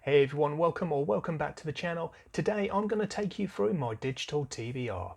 Hey everyone, welcome back to the channel. Today I'm going to take you through my digital TBR.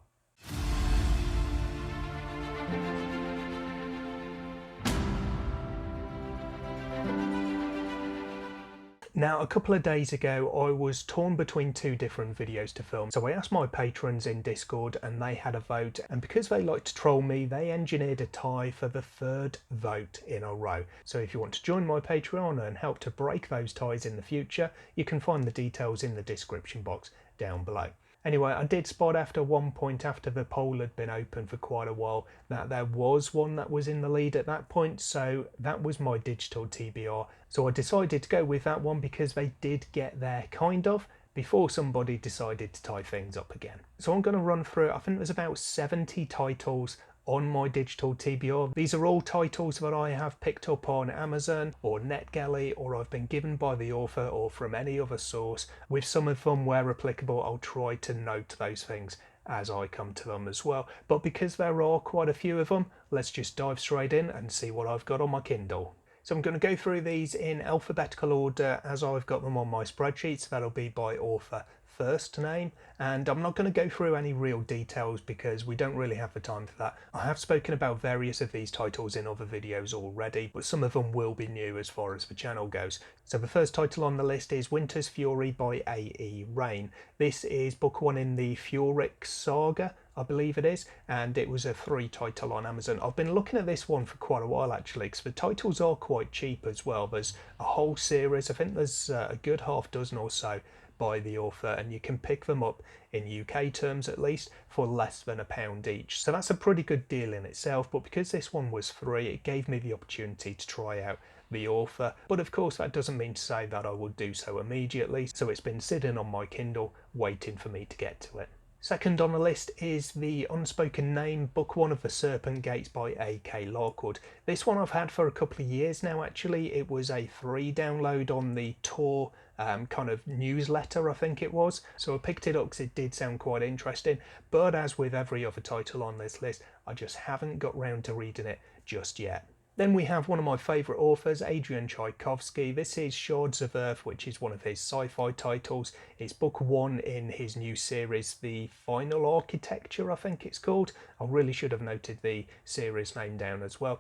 Now, a couple of days ago, I was torn between two different videos to film. So I asked my patrons in Discord and they had a vote. And because they like to troll me, they engineered a tie for the third vote in a row. So if you want to join my Patreon and help to break those ties in the future, you can find the details in the description box down below. Anyway, I did spot after one point, after the poll had been open for quite a while, that there was one that was in the lead at that point, so that was my digital TBR. So I decided to go with that one because they did get there kind of before somebody decided to tie things up again. So I'm going to run through, I think there's about 70 titles on my digital TBR. These are all titles that I have picked up on Amazon or NetGalley, or I've been given by the author or from any other source. With some of them, where applicable, I'll try to note those things as I come to them as well. But because there are quite a few of them, let's just dive straight in and see what I've got on my Kindle. So I'm going to go through these in alphabetical order as I've got them on my spreadsheet. So that'll be by author first name, and I'm not going to go through any real details because we don't really have the time for that. I have spoken about various of these titles in other videos already, but some of them will be new as far as the channel goes. So the first title on the list is Winter's Fury by A.E. Rain. This is book one in the Furyk saga, I believe it is, and it was a free title on Amazon. I've been looking at this one for quite a while actually, because the titles are quite cheap as well. There's a whole series, I think there's a good half dozen or so by the author, and you can pick them up in UK terms at least for less than £1 each. So that's a pretty good deal in itself, but because this one was free, it gave me the opportunity to try out the author. But of course that doesn't mean to say that I would do so immediately, so it's been sitting on my Kindle waiting for me to get to it. Second on the list is The Unspoken Name, book one of The Serpent Gates by A.K. Larkwood. This one I've had for a couple of years now actually. It was a free download on the Tor kind of newsletter, I think it was. So I picked it up because it did sound quite interesting. But as with every other title on this list, I just haven't got round to reading it just yet. Then we have one of my favourite authors, Adrian Tchaikovsky. This is Shards of Earth, which is one of his sci-fi titles. It's book one in his new series, The Final Architecture, I think it's called. I really should have noted the series name down as well.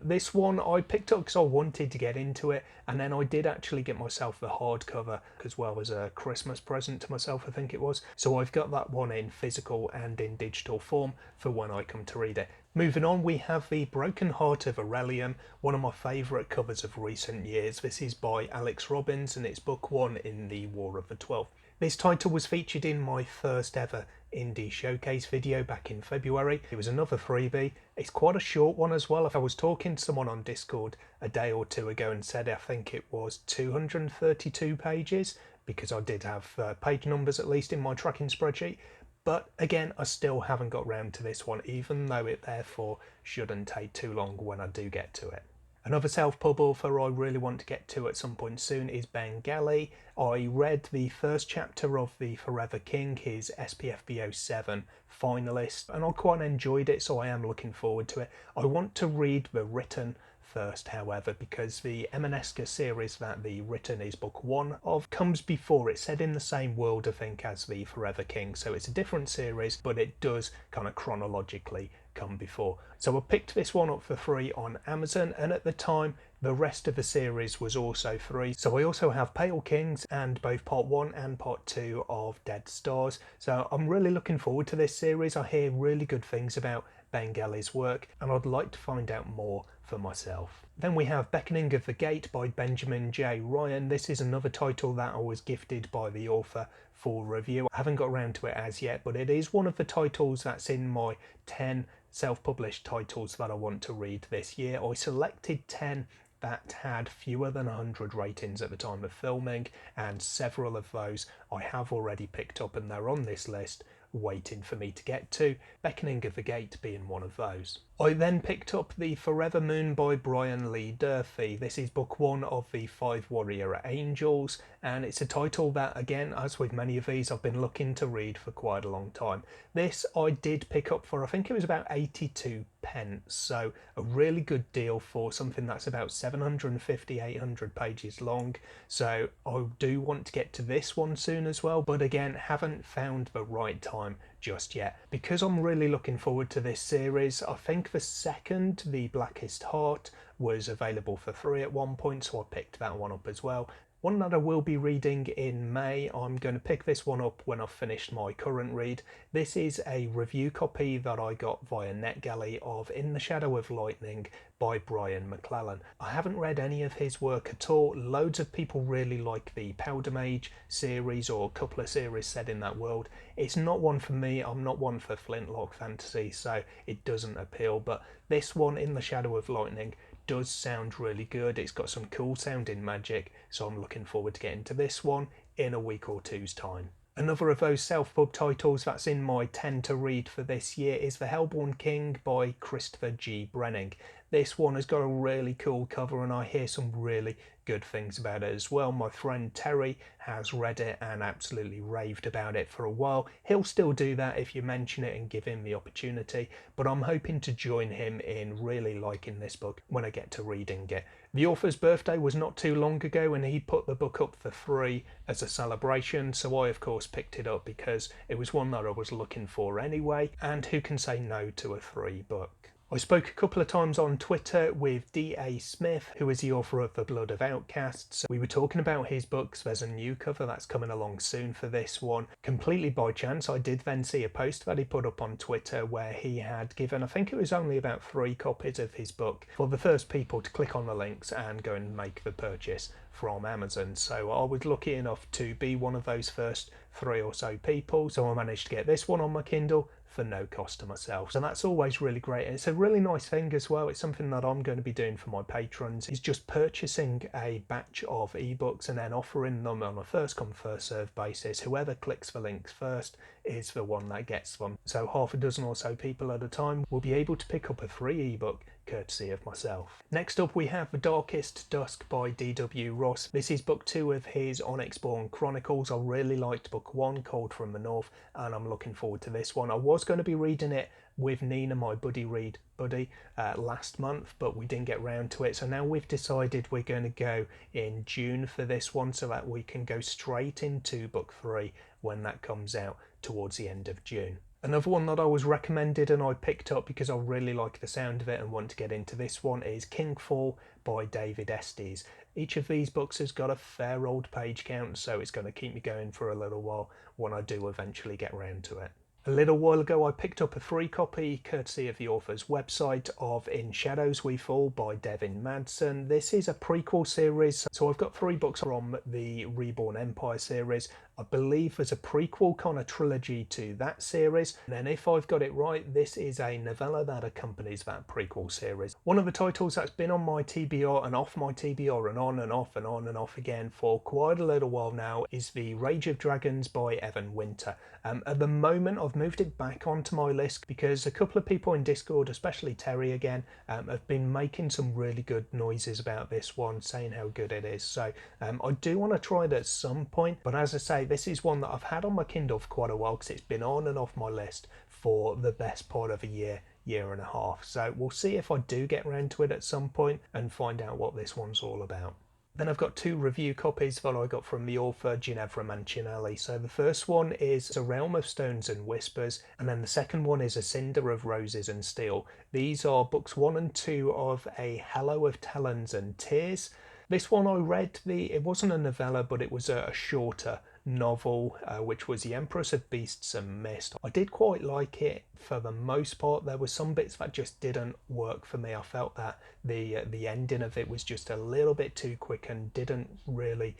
This one I picked up because I wanted to get into it, and then I did actually get myself the hardcover as well as a Christmas present to myself, I think it was. So I've got that one in physical and in digital form for when I come to read it. Moving on, we have The Broken Heart of Aurelian, one of my favourite covers of recent years. This is by Alex Robbins and it's book one in the War of the Twelfth. This title was featured in my first ever indie showcase video back in February. It was another freebie. It's quite a short one as well. I was talking to someone on Discord a day or two ago and said I think it was 232 pages, because I did have page numbers at least in my tracking spreadsheet. But again, I still haven't got round to this one, even though it therefore shouldn't take too long when I do get to it. Another self-pub author I really want to get to at some point soon is Bengali. I read the first chapter of The Forever King, his SPFBO 7 finalist, and I quite enjoyed it, so I am looking forward to it. I want to read the written first, however, because the Emaneska series that the written is book one of comes before. It's set in the same world, I think, as The Forever King, so it's a different series, but it does kind of chronologically come before. So I picked this one up for free on Amazon, and at the time the rest of the series was also free. So I also have Pale Kings and both part 1 and part 2 of Dead Stars. So I'm really looking forward to this series. I hear really good things about Bengali's work and I'd like to find out more for myself. Then we have Beckoning of the Gate by Benjamin J. Ryan. This is another title that I was gifted by the author for review. I haven't got around to it as yet, but it is one of the titles that's in my 10 self-published titles that I want to read this year. I selected 10 that had fewer than 100 ratings at the time of filming, and several of those I have already picked up and they're on this list waiting for me to get to, Beckoning of the Gate being one of those. I then picked up The Forever Moon by Brian Lee Durfee. This is book one of the Five Warrior Angels, and it's a title that, again, as with many of these, I've been looking to read for quite a long time. This I did pick up for, I think it was about 82 pence, so a really good deal for something that's about 750, 800 pages long. So I do want to get to this one soon as well, but again, haven't found the right time just yet. Because I'm really looking forward to this series, I think the second, The Blackest Heart, was available for free at one point, so I picked that one up as well. One that I will be reading in May, I'm going to pick this one up when I've finished my current read. This is a review copy that I got via NetGalley of In the Shadow of Lightning by Brian McClellan. I haven't read any of his work at all. Loads of people really like the Powder Mage series, or a couple of series set in that world. It's not one for me. I'm not one for flintlock fantasy, so it doesn't appeal, but this one, In the Shadow of Lightning, does sound really good. It's got some cool sounding magic, so I'm looking forward to getting to this one in a week or two's time. Another of those self-pub titles that's in my 10 to read for this year is The Hellborn King by Christopher G. Brenning. This one has got a really cool cover, and I hear some really good things about it as well. My friend Terry has read it and absolutely raved about it for a while. He'll still do that if you mention it and give him the opportunity, but I'm hoping to join him in really liking this book when I get to reading it. The author's birthday was not too long ago, and he put the book up for free as a celebration, so I of course picked it up because it was one that I was looking for anyway, and who can say no to a free book? I spoke a couple of times on Twitter with D.A. Smith, who is the author of The Blood of Outcasts. We were talking about his books. There's a new cover that's coming along soon for this one. Completely by chance, I did then see a post that he put up on Twitter where he had given, I think it was only about 3 copies of his book, for the first people to click on the links and go and make the purchase from Amazon. So I was lucky enough to be one of those first 3 or so people, so I managed to get this one on my Kindle for no cost to myself. So that's always really great, and it's a really nice thing as well. It's something that I'm going to be doing for my patrons, is just purchasing a batch of ebooks and then offering them on a first come first serve basis. Whoever clicks the links first is the one that gets them. So half a dozen or so people at a time will be able to pick up a free ebook courtesy of myself. Next up we have The Darkest Dusk by D.W. Ross. This is book 2 of his Onyxborn Chronicles. I really liked book 1, Cold from the North, and I'm looking forward to this one. I was going to be reading it with Nina, my buddy read buddy, last month, but we didn't get round to it, so now we've decided we're going to go in June for this one so that we can go straight into book 3 when that comes out towards the end of June. Another one that I was recommended and I picked up because I really like the sound of it and want to get into this one is Kingfall by David Estes. Each of these books has got a fair old page count, so it's going to keep me going for a little while when I do eventually get round to it. A little while ago I picked up a free copy, courtesy of the author's website, of In Shadows We Fall by Devin Madsen. This is a prequel series, so I've got 3 books from the Reborn Empire series. I believe there's a prequel kind of trilogy to that series, and then if I've got it right, this is a novella that accompanies that prequel series. One of the titles that's been on my TBR and off my TBR and on and off and on and off again for quite a little while now is The Rage of Dragons by Evan Winter. At the moment I've moved it back onto my list because a couple of people in Discord, especially Terry again, have been making some really good noises about this one, saying how good it is. So I do want to try it at some point, but as I say, this is one that I've had on my Kindle for quite a while because it's been on and off my list for the best part of a year and a half. So we'll see if I do get around to it at some point and find out what this one's all about. Then I've got 2 review copies that I got from the author Ginevra Mancinelli. So the first one is A Realm of Stones and Whispers, and then the second one is A Cinder of Roses and Steel. These are books 1 and 2 of a Hello of Talons and Tears. This one I read, it wasn't a novella, but it was a shorter novel, which was The Empress of Beasts and Mist. I did quite like it for the most part. There were some bits that just didn't work for me. I felt that the ending of it was just a little bit too quick and didn't really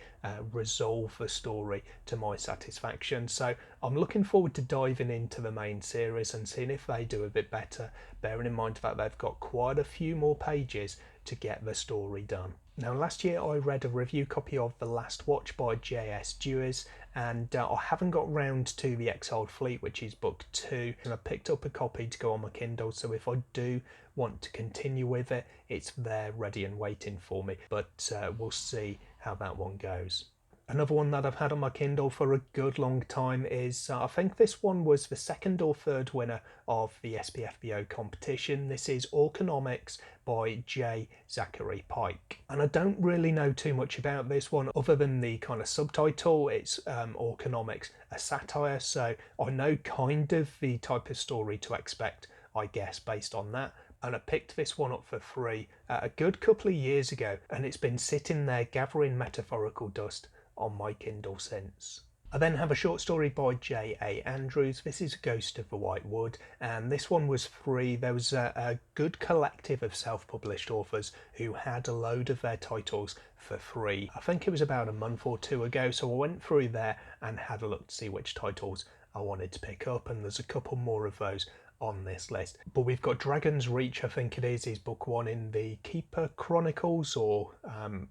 resolve the story to my satisfaction. So I'm looking forward to diving into the main series and seeing if they do a bit better, bearing in mind that they've got quite a few more pages to get the story done. Now, last year I read a review copy of The Last Watch by J.S. Dewis, and I haven't got round to The Exiled Fleet, which is book 2, and I picked up a copy to go on my Kindle, so if I do want to continue with it, it's there ready and waiting for me, but we'll see how that one goes. Another one that I've had on my Kindle for a good long time is, I think this one was the second or third winner of the SPFBO competition. This is Orconomics by J. Zachary Pike. And I don't really know too much about this one other than the kind of subtitle. It's Orconomics, a satire, so I know kind of the type of story to expect, I guess, based on that. And I picked this one up for free a good couple of years ago, and it's been sitting there gathering metaphorical dust on my Kindle since. I then have a short story by J.A. Andrews. This is Ghost of the White Wood, and this one was free. There was a good collective of self-published authors who had a load of their titles for free. I think it was about a month or two ago, so I went through there and had a look to see which titles I wanted to pick up, and there's a couple more of those on this list. But we've got Dragon's Reach, I think it is book 1 in the Keeper Chronicles, or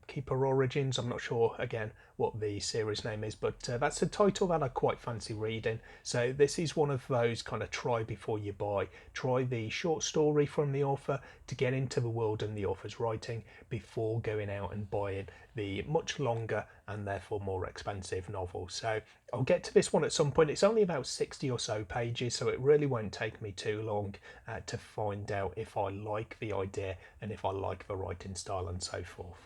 Keeper Origins. I'm not sure again what the series name is, but that's a title that I quite fancy reading. So this is one of those kind of try before you buy. Try the short story from the author to get into the world and the author's writing before going out and buying the much longer and therefore more expensive novel. So I'll get to this one at some point. It's only about 60 or so pages, so it really won't take me too long to find out if I like the idea and if I like the writing style and so forth.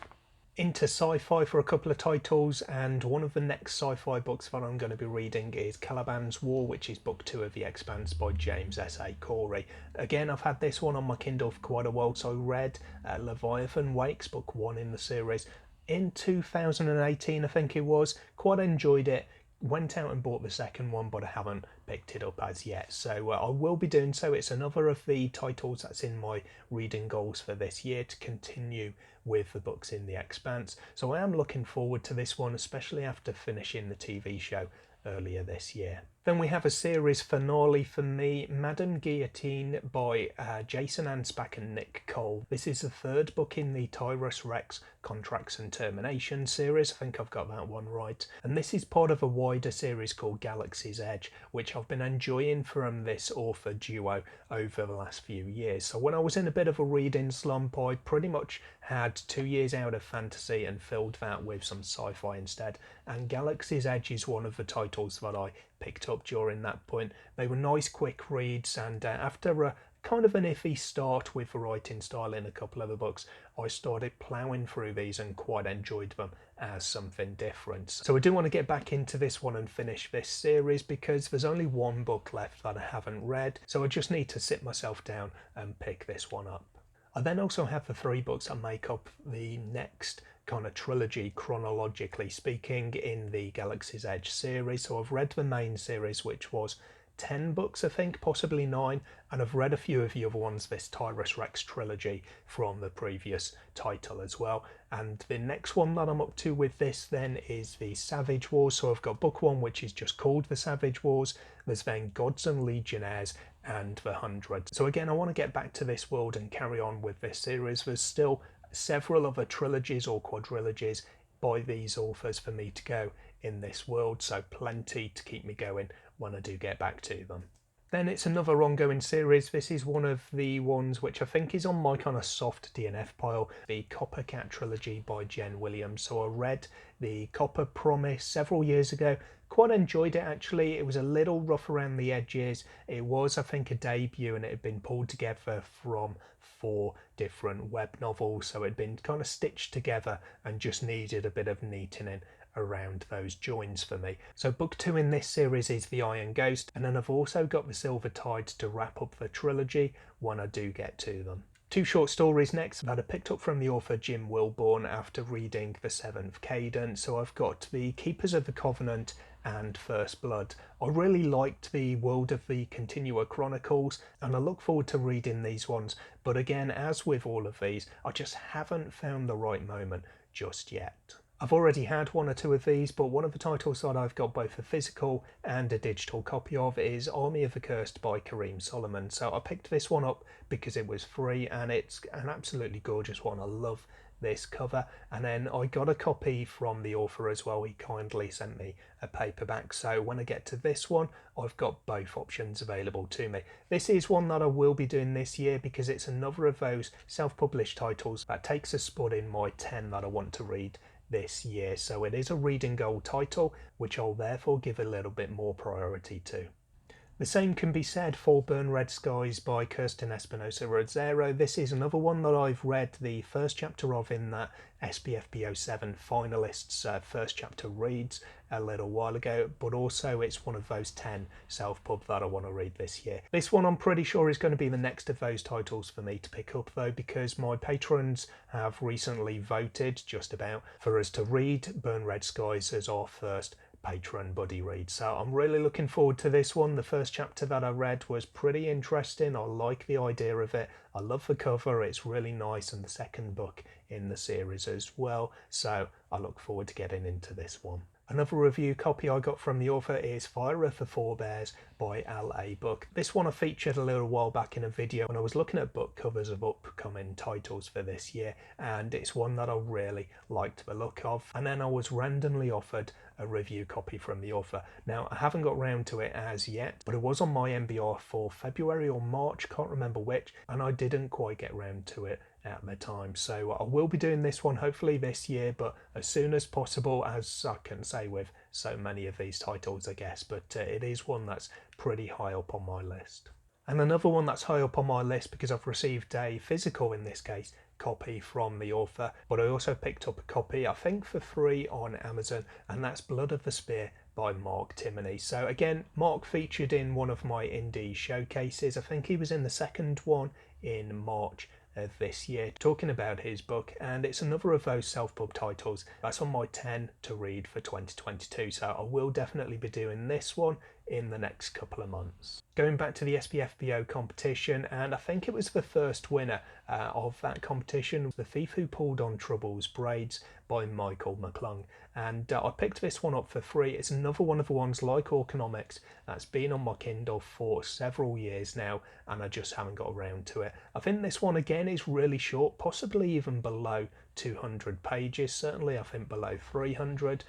Into sci-fi for a couple of titles, and one of the next sci-fi books that I'm going to be reading is Caliban's War, which is book 2 of The Expanse by James S.A. Corey. Again, I've had this one on my Kindle for quite a while, so I read Leviathan Wakes, book 1 in the series, in 2018, I think it was. Quite enjoyed it. Went out and bought the second one, but I haven't picked it up as yet, so I will be doing so. It's another of the titles that's in my reading goals for this year, to continue with the books in The Expanse, so I am looking forward to this one, especially after finishing the TV show earlier this year. Then we have a series finale for me, Madame Guillotine by Jason Anspach and Nick Cole. This is the third book in the Tyrus Rex Contracts and Termination series. I think I've got that one right. And this is part of a wider series called Galaxy's Edge, which I've been enjoying from this author duo over the last few years. So when I was in a bit of a reading slump, I pretty much had 2 years out of fantasy and filled that with some sci-fi instead. And Galaxy's Edge is one of the titles that I picked up during that point. They were nice quick reads, and after a kind of an iffy start with the writing style in a couple of the books, I started ploughing through these and quite enjoyed them as something different. So I do want to get back into this one and finish this series, because there's only one book left that I haven't read, so I just need to sit myself down and pick this one up. I then also have the 3 books that make up the next kind of trilogy, chronologically speaking, in the Galaxy's Edge series. So I've read the main series, which was 10 books, I think, possibly 9, and I've read a few of the other ones, this Tyrus Rex trilogy from the previous title as well. And the next one that I'm up to with this then is the Savage Wars. So I've got book 1, which is just called the Savage Wars. There's then Gods and Legionnaires and the 100. So again, I want to get back to this world and carry on with this series. There's still several other trilogies or quadrilogies by these authors for me to go in this world, so plenty to keep me going when I do get back to them. Then it's another ongoing series. This is one of the ones which I think is on my kind of soft DNF pile, the Copper Cat trilogy by Jen Williams. So I read the Copper Promise several years ago. Quite enjoyed it actually. It was a little rough around the edges. It was, I think, a debut, and it had been pulled together from 4 different web novels, so it had been kind of stitched together and just needed a bit of neatening around those joins for me. So book 2 in this series is The Iron Ghost, and then I've also got the Silver Tides to wrap up the trilogy when I do get to them. 2 short stories next that I picked up from the author Jim Wilborn after reading The Seventh Cadence. So I've got The Keepers of the Covenant and First Blood. I really liked the world of the Continua Chronicles, and I look forward to reading these ones, but again, as with all of these, I just haven't found the right moment just yet. I've already had one or two of these, but one of the titles that I've got both a physical and a digital copy of is Army of the Cursed by Kareem Solomon. So I picked this one up because it was free, and it's an absolutely gorgeous one. I love this cover. And then I got a copy from the author as well. He kindly sent me a paperback, so when I get to this one, I've got both options available to me. This is one that I will be doing this year because it's another of those self-published titles that takes a spot in my 10 that I want to read this year. So it is a reading goal title, which I'll therefore give a little bit more priority to. The same can be said for Burn Red Skies by Kirsten Espinosa Rosero. This is another one that I've read the first chapter of in that SPFBO7 finalists first chapter reads a little while ago, but also it's one of those 10 self-pub that I want to read this year. This one I'm pretty sure is going to be the next of those titles for me to pick up though, because my patrons have recently voted just about for us to read Burn Red Skies as our first patron buddy read. So I'm really looking forward to this one. The first chapter that I read was pretty interesting. I like the idea of it. I love the cover, it's really nice, and the second book in the series as well. So I look forward to getting into this one. Another review copy I got from the author is Fire of the Forebears by L.A. Book. This one I featured a little while back in a video when I was looking at book covers of upcoming titles for this year, and it's one that I really liked the look of. And then I was randomly offered a review copy from the author. Now, I haven't got round to it as yet, but it was on my MBR for February or March, can't remember which, and I didn't quite get round to it at the time. So I will be doing this one hopefully this year, but as soon as possible, as I can say with so many of these titles, I guess, but it is one that's pretty high up on my list. And another one that's high up on my list because I've received a physical, in this case, copy from the author, but I also picked up a copy, I think for free on Amazon, and that's Blood of the Spear by Mark Timoney. So again, Mark featured in one of my indie showcases. I think he was in the second one in March of this year talking about his book, and it's another of those self-pub titles that's on my 10 to read for 2022, so I will definitely be doing this one in the next couple of months. Going back to the SPFBO competition, and I think it was the first winner of that competition, The Thief Who Pulled on Trouble's Braids by Michael McClung, and I picked this one up for free. It's another one of the ones like Orconomics that's been on my Kindle for several years now, and I just haven't got around to it. I think this one again is really short, possibly even below 200 pages, certainly I think below 300,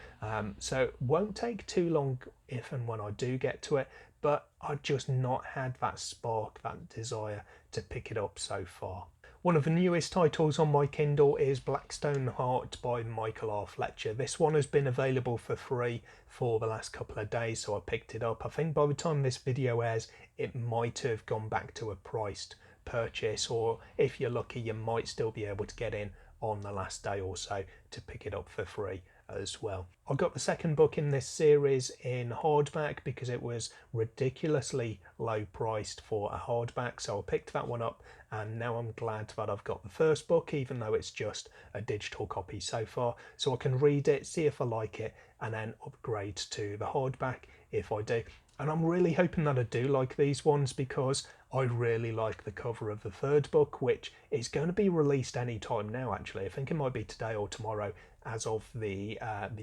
so won't take too long if and when I do get to it, but I've just not had that spark, that desire to pick it up so far. One of the newest titles on my Kindle is Blackstone Heart by Michael R. Fletcher. This one has been available for free for the last couple of days, so I picked it up. I think by the time this video airs, it might have gone back to a priced purchase, or if you're lucky, you might still be able to get in on the last day or so to pick it up for free as well. I got the second book in this series in hardback because it was ridiculously low priced for a hardback, so I picked that one up, and now I'm glad that I've got the first book, even though it's just a digital copy so far, so I can read it, see if I like it, and then upgrade to the hardback if I do. And I'm really hoping that I do like these ones because I really like the cover of the third book, which is going to be released any time now actually. I think it might be today or tomorrow as of the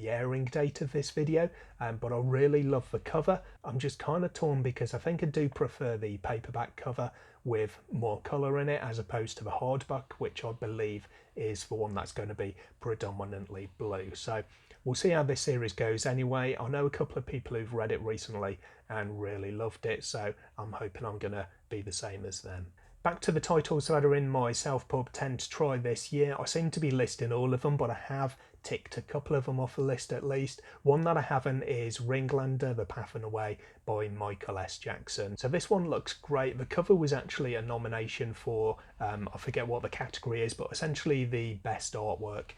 airing date of this video, but I really love the cover. I'm just kind of torn because I think I do prefer the paperback cover with more colour in it as opposed to the hardback, which I believe is the one that's going to be predominantly blue. So we'll see how this series goes anyway. I know a couple of people who've read it recently and really loved it, so I'm hoping I'm going to be the same as them. Back to the titles that are in my self-pub 10 to try this year. I seem to be listing all of them, but I have ticked a couple of them off the list at least. One that I haven't is Ringlander, The Path and Away by Michael S. Jackson. So this one looks great. The cover was actually a nomination for, I forget what the category is, but essentially the best artwork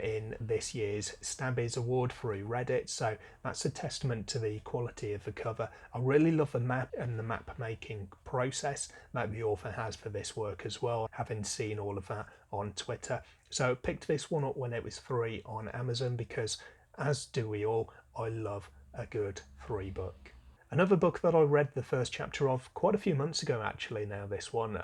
in this year's Stabbies Award through Reddit. So that's a testament to the quality of the cover. I really love the map and the map making process that the author has for this work as well, having seen all of that on Twitter. So I picked this one up when it was free on Amazon because, as do we all, I love a good free book. Another book that I read the first chapter of quite a few months ago, actually, now this one.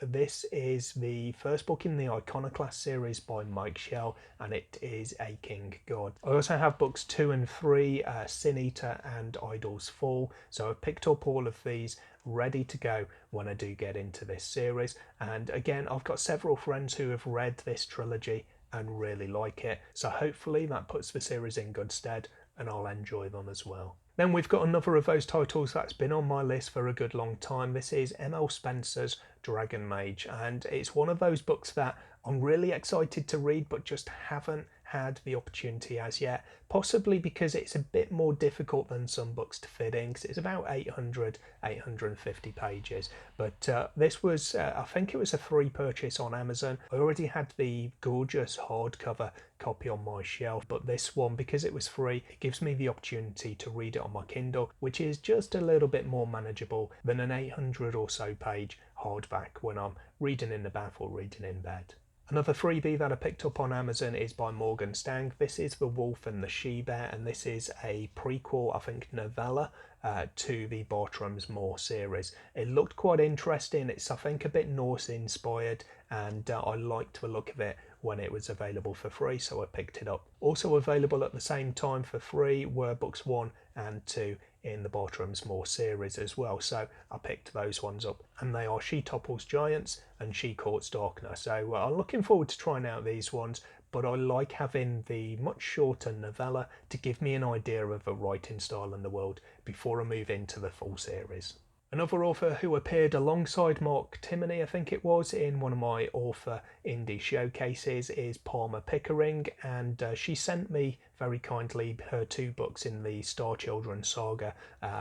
This is the first book in the Iconoclast series by Mike Shell, and it is A King God. I also have books 2 and 3, Sin Eater and Idol's Fall, so I've picked up all of these ready to go when I do get into this series. And again, I've got several friends who have read this trilogy and really like it, so hopefully that puts the series in good stead and I'll enjoy them as well. Then we've got another of those titles that's been on my list for a good long time. This is M.L. Spencer's Dragon Mage, and it's one of those books that I'm really excited to read but just haven't had the opportunity as yet, possibly because it's a bit more difficult than some books to fit in, because it's about 850 pages. But this was, I think it was a free purchase on Amazon. I already had the gorgeous hardcover copy on my shelf, but this one, because it was free, it gives me the opportunity to read it on my Kindle, which is just a little bit more manageable than an 800 or so page hardback when I'm reading in the bath or reading in bed. Another freebie that I picked up on Amazon is by Morgan Stang. This is The Wolf and the She-Bear, and this is a prequel, I think, novella to the Bartram's Moor series. It looked quite interesting. It's, I think, a bit Norse inspired, and I liked the look of it when it was available for free, so I picked it up. Also available at the same time for free were books 1 and 2 in the Bartram's Moor series as well, so I picked those ones up, and they are She Topples Giants and She Courts Darkness. So I'm looking forward to trying out these ones, but I like having the much shorter novella to give me an idea of the writing style in the world before I move into the full series. Another author who appeared alongside Mark Timoney, I think it was, in one of my author indie showcases is Palmer Pickering, and she sent me very kindly her 2 books in the Star Children saga.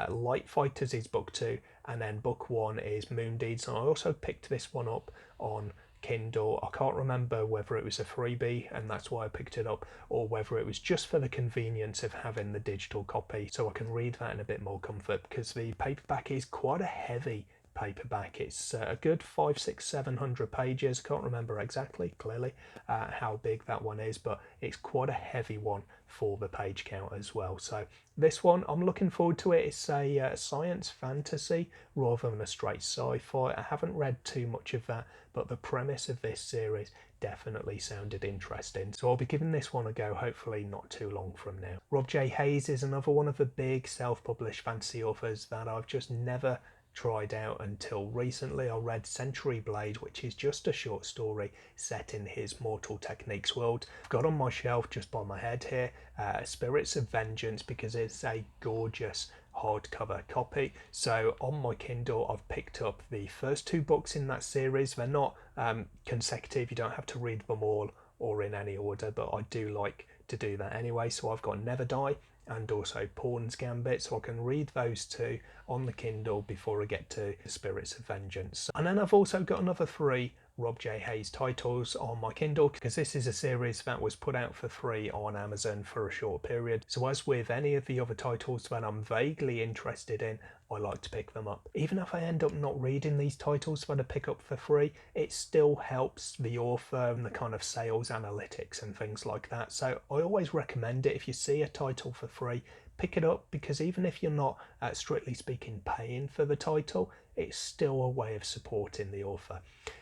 Light Fighters is book 2, and then book 1 is Moon Deeds, and I also picked this one up on Kindle. I can't remember whether it was a freebie and that's why I picked it up, or whether it was just for the convenience of having the digital copy so I can read that in a bit more comfort, because the paperback is quite a heavy paperback. It's a good 500, 600, 700 pages. I can't remember exactly clearly how big that one is, but it's quite a heavy one for the page count as well. So this one, I'm looking forward to it. It's a science fantasy rather than a straight sci-fi. I haven't read too much of that, but the premise of this series definitely sounded interesting, so I'll be giving this one a go, hopefully not too long from now. Rob J. Hayes is another one of the big self-published fantasy authors that I've just never tried out until recently. I read Century Blade, which is just a short story set in his Mortal Techniques world. I've got on my shelf just by my head here Spirits of Vengeance, because it's a gorgeous hardcover copy. So on my Kindle I've picked up the first 2 books in that series. They're not consecutive, you don't have to read them all or in any order, but I do like to do that anyway. So I've got Never Die and also Pawn's Gambit, so I can read those 2 on the Kindle before I get to Spirits of Vengeance. And then I've also got another 3 Rob J. Hayes titles on my Kindle, because this is a series that was put out for free on Amazon for a short period. So as with any of the other titles that I'm vaguely interested in, I like to pick them up. Even if I end up not reading these titles that I pick up for free, it still helps the author and the kind of sales analytics and things like that. So I always recommend it. If you see a title for free, pick it up, because even if you're not strictly speaking paying for the title, it's still a way of supporting the author.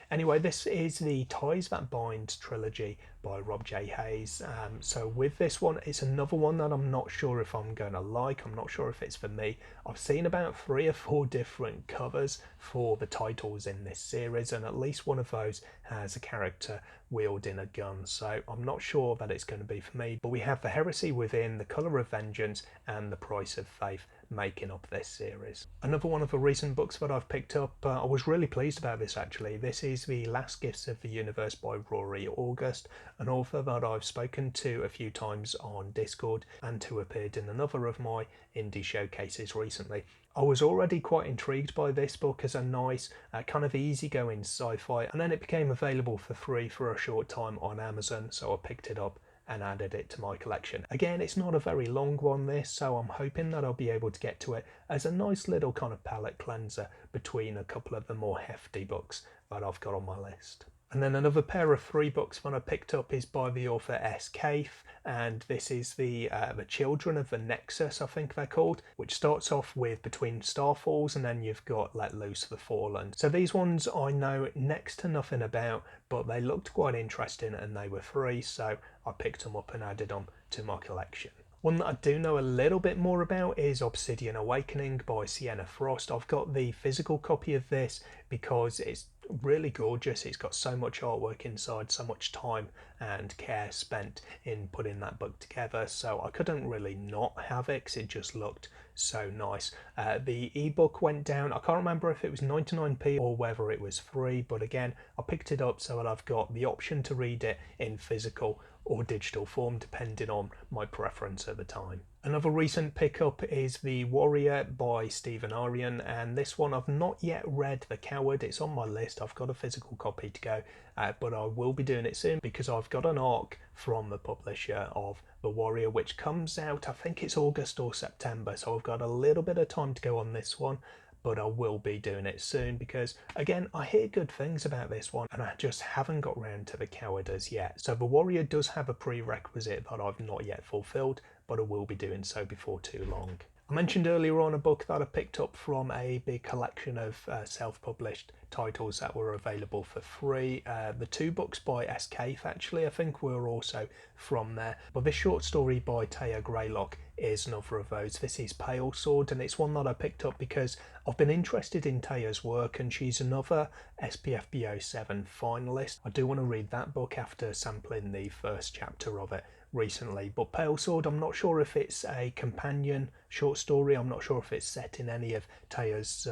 Anyway, this is the Ties That Bind trilogy by Rob J. Hayes. So with this one, it's another one that I'm not sure if I'm going to like. I'm not sure if it's for me. I've seen about 3 or 4 different covers for the titles in this series, and at least one of those has a character wielding a gun. So I'm not sure that it's going to be for me. But we have The Heresy Within, The Colour of Vengeance, and The Price of Faith making up this series. Another one of the recent books that I've picked up, I was really pleased about this actually. This is The Last Gifts of the Universe by Rory August, an author that I've spoken to a few times on Discord and who appeared in another of my indie showcases recently. I was already quite intrigued by this book as a nice, kind of easygoing sci-fi, and then it became available for free for a short time on Amazon, so I picked it up and added it to my collection. Again, it's not a very long one this, so I'm hoping that I'll be able to get to it as a nice little kind of palate cleanser between a couple of the more hefty books that I've got on my list. And then another pair of free books that I picked up is by the author S. Cafe, and this is the Children of the Nexus, I think they're called, which starts off with Between Starfalls, and then you've got Let Loose the Fallen. So these ones I know next to nothing about, but they looked quite interesting and they were free, so I picked them up and added them to my collection. One that I do know a little bit more about is Obsidian Awakening by Sienna Frost. I've got the physical copy of this because it's really gorgeous. It's got so much artwork inside, so much time and care spent in putting that book together, so I couldn't really not have it because it just looked so nice. The ebook went down, I can't remember if it was 99p or whether it was free, but again I picked it up so that I've got the option to read it in physical or digital form depending on my preference at the time. Another recent pickup is The Warrior by Stephen Aryan, and this one I've not yet read. The Coward, it's on my list. I've got a physical copy to go, but I will be doing it soon because I've got an ARC from the publisher of The Warrior, which comes out, I think it's August or September, so I've got a little bit of time to go on this one, but I will be doing it soon because, again, I hear good things about this one and I just haven't got round to The Coward as yet. So The Warrior does have a prerequisite that I've not yet fulfilled, but I will be doing so before too long. I mentioned earlier on a book that I picked up from a big collection of self-published titles that were available for free. The two books by S. Cafe, actually, I think were also from there. But this short story by Taya Greylock is another of those. This is Pale Sword, and it's one that I picked up because I've been interested in Taya's work, and she's another SPFBO 7 finalist. I do want to read that book after sampling the first chapter of it recently. But Pale Sword, I'm not sure if it's a companion short story. I'm not sure if it's set in any of Taya's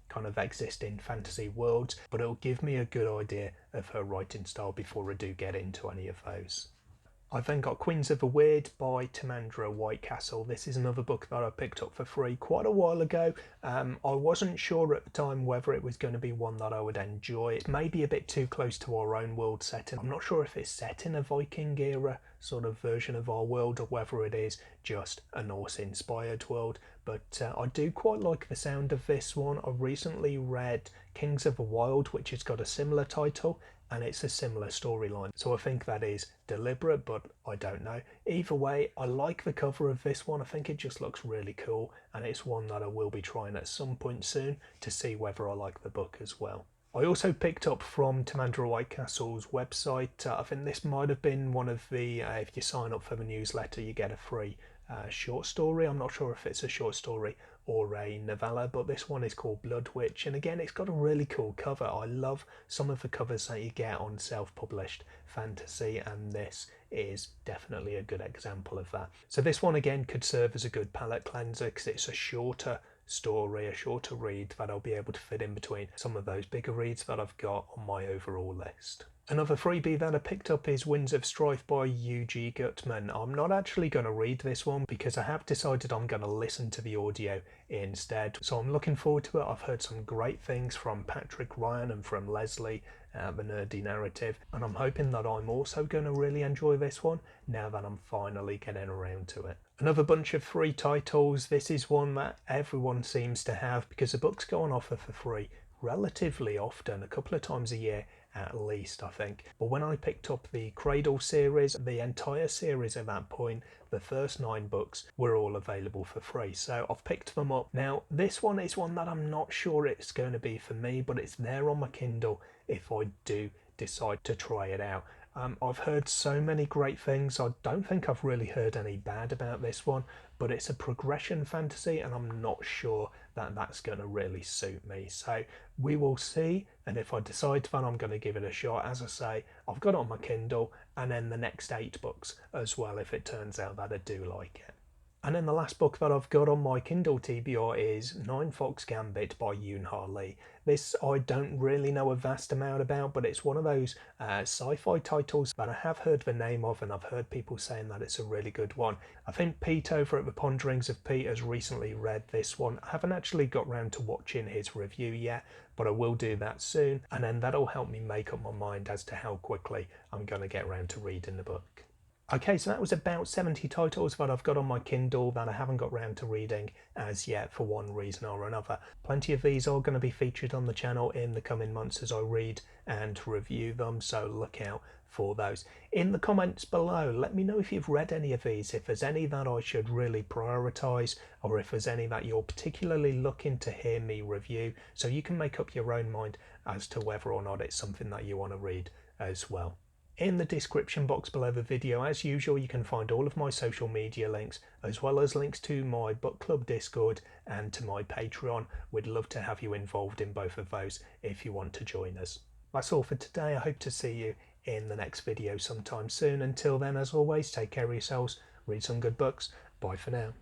kind of existing fantasy worlds, but it'll give me a good idea of her writing style before I do get into any of those. I've then got Queens of the Weird by Timandra Whitecastle. This is another book that I picked up for free quite a while ago. I wasn't sure at the time whether it was going to be one that I would enjoy. It may be a bit too close to our own world setting. I'm not sure if it's set in a Viking era sort of version of our world or whether it is just a Norse inspired world, but I do quite like the sound of this one. I recently read Kings of the Wild, which has got a similar title, and it's a similar storyline, so I think that is deliberate, but I don't know. Either way, I like the cover of this one. I think it just looks really cool, and it's one that I will be trying at some point soon to see whether I like the book as well. I also picked up from Timandra Whitecastle's website, I think this might have been one of the, if you sign up for the newsletter you get a free short story. I'm not sure if it's a short story or a novella, but this one is called Blood Witch, and again it's got a really cool cover. I love some of the covers that you get on self-published fantasy, and this is definitely a good example of that. So this one again could serve as a good palate cleanser because it's a shorter story, a shorter read that I'll be able to fit in between some of those bigger reads that I've got on my overall list. Another freebie that I picked up is Winds of Strife by U.G. Gutman. I'm not actually going to read this one because I have decided I'm going to listen to the audio instead. So I'm looking forward to it. I've heard some great things from Patrick Ryan and from Leslie, the Nerdy Narrative, and I'm hoping that I'm also going to really enjoy this one now that I'm finally getting around to it. Another bunch of free titles. This is one that everyone seems to have because the books go on offer for free relatively often, a couple of times a year at least, I think. But when I picked up the Cradle series, the entire series at that point, the first 9 books were all available for free, so I've picked them up. Now this one is one that I'm not sure it's going to be for me, but it's there on my Kindle if I do decide to try it out. I've heard so many great things. I don't think I've really heard any bad about this one, but it's a progression fantasy and I'm not sure that that's going to really suit me. So we will see, and if I decide that I'm going to give it a shot, as I say, I've got it on my Kindle, and then the next 8 books as well if it turns out that I do like it. And then the last book that I've got on my Kindle TBR is Nine Fox Gambit by Yoon-Ha Lee. This I don't really know a vast amount about, but it's one of those sci-fi titles that I have heard the name of, and I've heard people saying that it's a really good one. I think Pete over at the Ponderings of Pete has recently read this one. I haven't actually got round to watching his review yet, but I will do that soon, and then that'll help me make up my mind as to how quickly I'm going to get round to reading the book. Okay, so that was about 70 titles that I've got on my Kindle that I haven't got round to reading as yet for one reason or another. Plenty of these are going to be featured on the channel in the coming months as I read and review them, so look out for those. In the comments below, let me know if you've read any of these, if there's any that I should really prioritise, or if there's any that you're particularly looking to hear me review, so you can make up your own mind as to whether or not it's something that you want to read as well. In the description box below the video, as usual, you can find all of my social media links, as well as links to my book club Discord and to my Patreon. We'd love to have you involved in both of those if you want to join us. That's all for today. I hope to see you in the next video sometime soon. Until then, as always, take care of yourselves, read some good books. Bye for now.